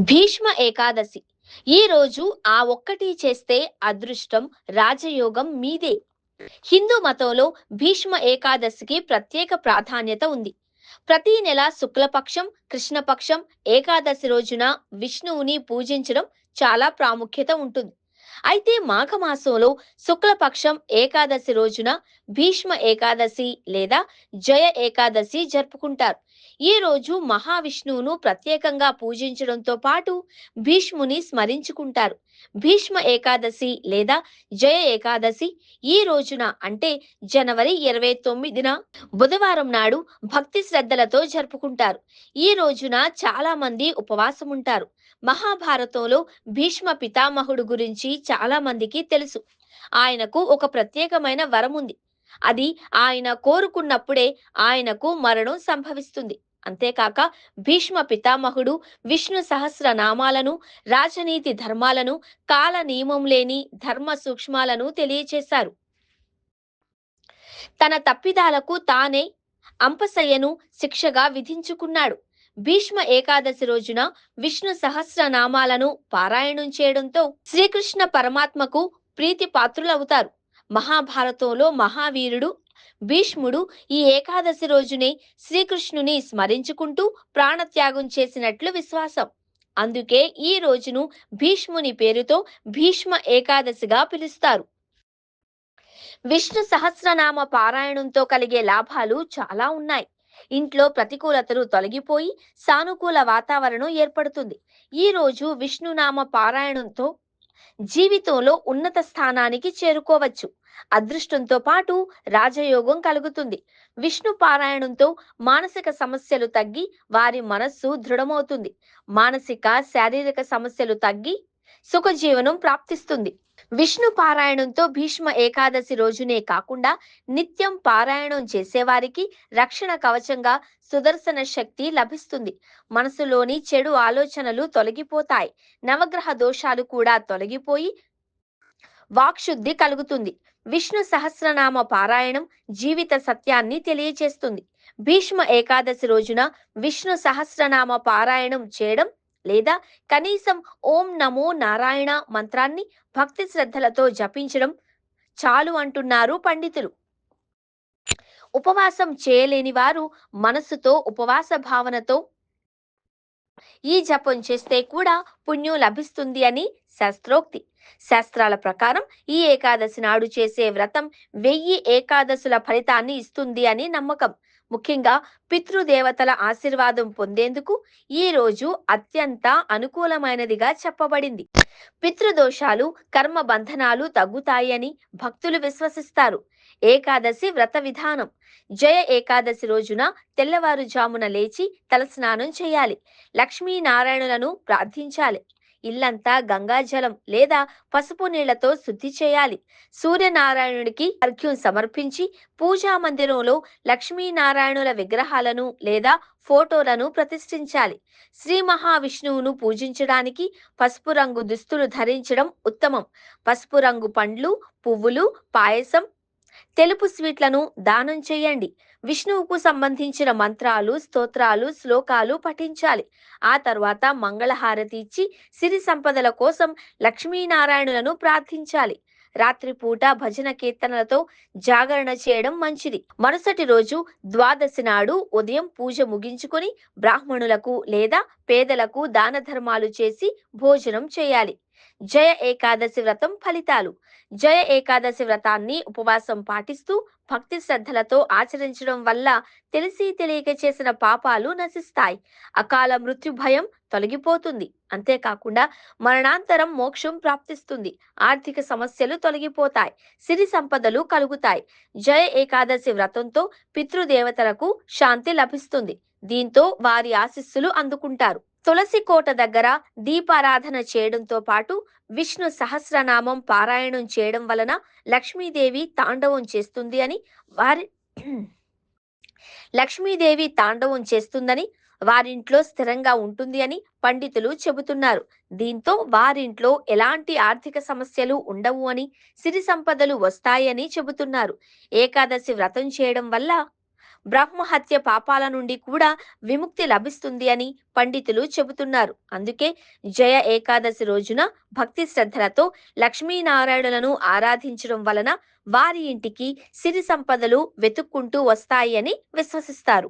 భీష్మ ఏకాదశి. ఈ రోజు ఆ ఒక్కటి చేస్తే అదృష్టం, రాజయోగం మీదే. హిందూ మతంలో భీష్మ ఏకాదశికి ప్రత్యేక ప్రాధాన్యత ఉంది. ప్రతి నెల శుక్లపక్షం, కృష్ణపక్షం ఏకాదశి రోజున విష్ణువుని పూజించడం చాలా ప్రాముఖ్యత ఉంటుంది. అయితే మాఘమాసంలో శుక్లపక్షం ఏకాదశి రోజున భీష్మ ఏకాదశి లేదా జయ ఏకాదశి జరుపుకుంటారు. ఈ రోజు మహావిష్ణువును ప్రత్యేకంగా పూజించడంతో పాటు భీష్ముని స్మరించుకుంటారు. భీష్మ ఏకాదశి లేదా జయ ఏకాదశి ఈ రోజున అంటే జనవరి 29న బుధవారం నాడు భక్తి శ్రద్ధలతో జరుపుకుంటారు. ఈ రోజున చాలా మంది ఉపవాసం ఉంటారు. మహాభారతంలో భీష్మ పితామహుడు గురించి చాలా మందికి తెలుసు. ఆయనకు ఒక ప్రత్యేకమైన వరం ఉంది. అది ఆయన కోరుకున్నప్పుడే ఆయనకు మరణం సంభవిస్తుంది. అంతేకాక భీష్మ పితామహుడు విష్ణు సహస్రనామాలను, రాజనీతి ధర్మాలను, కాల నియమం లేని ధర్మ సూక్ష్మాలను తెలియచేశారు. తన తప్పిదాలకు తానే అంపశయ్యను శిక్షగా విధించుకున్నాడు. భీష్మ ఏకాదశి రోజున విష్ణు సహస్రనామాలను పారాయణం చేయడంతో శ్రీకృష్ణ పరమాత్మకు ప్రీతి పాత్రులవుతారు. మహాభారతంలో మహావీరుడు భీష్ముడు ఈ ఏకాదశి రోజునే శ్రీకృష్ణుని స్మరించుకుంటూ ప్రాణత్యాగం చేసినట్లు విశ్వాసం. అందుకే ఈ రోజును భీష్ముని పేరుతో భీష్మ ఏకాదశిగా పిలుస్తారు. విష్ణు సహస్రనామ పారాయణంతో కలిగే లాభాలు చాలా ఉన్నాయి. ఇంట్లో ప్రతికూలతలు తొలగిపోయి సానుకూల వాతావరణం ఏర్పడుతుంది. ఈ రోజు విష్ణునామ పారాయణంతో జీవితంలో ఉన్నత స్థానానికి చేరుకోవచ్చు. అదృష్టంతో పాటు రాజయోగం కలుగుతుంది. విష్ణు పారాయణంతో మానసిక సమస్యలు తగ్గి వారి మనస్సు దృఢమవుతుంది. మానసిక శారీరక సమస్యలు తగ్గి సుఖజీవనం ప్రాప్తిస్తుంది. విష్ణు పారాయణంతో భీష్మ ఏకాదశి రోజునే కాకుండా నిత్యం పారాయణం చేసేవారికి రక్షణ కవచంగా సుదర్శన శక్తి లభిస్తుంది. మనసులోని చెడు ఆలోచనలు తొలగిపోతాయి. నవగ్రహ దోషాలు కూడా తొలగిపోయి వాక్శుద్ధి కలుగుతుంది. విష్ణు సహస్రనామ పారాయణం జీవిత సత్యాన్ని తెలియచేస్తుంది. భీష్మ ఏకాదశి రోజున విష్ణు సహస్రనామ పారాయణం చేయడం లేదా కనీసం ఓం నమో నారాయణ మంత్రాన్ని భక్తి శ్రద్ధలతో జపించడం చాలు అంటున్నారు పండితులు. ఉపవాసం చేయలేని వారు మనస్సుతో ఉపవాస భావనతో ఈ జపం చేస్తే కూడా పుణ్యం లభిస్తుంది అని శాస్త్రోక్తి. శాస్త్రాల ప్రకారం ఈ ఏకాదశి నాడు చేసే వ్రతం 1000 ఏకాదశుల ఫలితాన్ని ఇస్తుంది అని నమ్మకం. ముఖ్యంగా పితృదేవతల ఆశీర్వాదం పొందేందుకు ఈ రోజు అత్యంత అనుకూలమైనదిగా చెప్పబడింది. పితృదోషాలు, కర్మ బంధనాలు తగ్గుతాయి అని భక్తులు విశ్వసిస్తారు. ఏకాదశి వ్రత విధానం. జయ ఏకాదశి రోజున తెల్లవారుజామున లేచి తలస్నానం చేయాలి. లక్ష్మీనారాయణులను ప్రార్థించాలి. ఇల్లంతా గంగాజలం లేదా పసుపు నీళ్లతో శుద్ధి చేయాలి. సూర్యనారాయణుడికి అర్ఘ్యం సమర్పించి పూజా మందిరంలో లక్ష్మీనారాయణుల విగ్రహాలను లేదా ఫోటోలను ప్రతిష్ఠించాలి. శ్రీ మహావిష్ణువును పూజించడానికి పసుపు రంగు దుస్తులు ధరించడం ఉత్తమం. పసుపు రంగు పండ్లు, పువ్వులు, పాయసం, తెలుపు స్వీట్లను దానం చేయండి. విష్ణువుకు సంబంధించిన మంత్రాలు, స్తోత్రాలు, శ్లోకాలు పఠించాలి. ఆ తర్వాత మంగళహారతి ఇచ్చి సిరి సంపదల కోసం లక్ష్మీనారాయణులను ప్రార్థించాలి. రాత్రిపూట భజన కీర్తనలతో జాగరణ చేయడం మంచిది. మరుసటి రోజు ద్వాదశి నాడు ఉదయం పూజ ముగించుకొని బ్రాహ్మణులకు లేదా పేదలకు దాన ధర్మాలు చేసి భోజనం చేయాలి. జయ ఏకాదశి వ్రతం ఫలితాలు. జయ ఏకాదశి వ్రతాన్ని ఉపవాసం పాటిస్తూ భక్తి శ్రద్ధలతో ఆచరించడం వల్ల తెలిసి తెలియక చేసిన పాపాలు నశిస్తాయి. అకాల మృత్యు భయం తొలగిపోతుంది. అంతేకాకుండా మరణాంతరం మోక్షం ప్రాప్తిస్తుంది. ఆర్థిక సమస్యలు తొలగిపోతాయి. సిరి సంపదలు కలుగుతాయి. జయ ఏకాదశి వ్రతంతో పితృదేవతలకు శాంతి లభిస్తుంది. దీంతో వారి ఆశీస్సులు అందుకుంటారు. తులసి కోట దగ్గర దీపారాధన చేయడంతో పాటు విష్ణు సహస్రనామం పారాయణం చేయడం వలన లక్ష్మీదేవి తాండవం చేస్తుంది అని లక్ష్మీదేవి తాండవం చేస్తుందని వారింట్లో స్థిరంగా ఉంటుంది అని పండితులు చెబుతున్నారు. దీంతో వారింట్లో ఎలాంటి ఆర్థిక సమస్యలు ఉండవు అని, సిరి సంపదలు వస్తాయని చెబుతున్నారు. ఏకాదశి వ్రతం చేయడం వల్ల బ్రహ్మహత్య పాపాల నుండి కూడా విముక్తి లభిస్తుంది అని పండితులు చెబుతున్నారు. అందుకే జయ ఏకాదశి రోజున భక్తి శ్రద్ధలతో లక్ష్మీనారాయణులను ఆరాధించడం వలన వారి ఇంటికి సిరి సంపదలు వెతుక్కుంటూ వస్తాయి అని విశ్వసిస్తారు.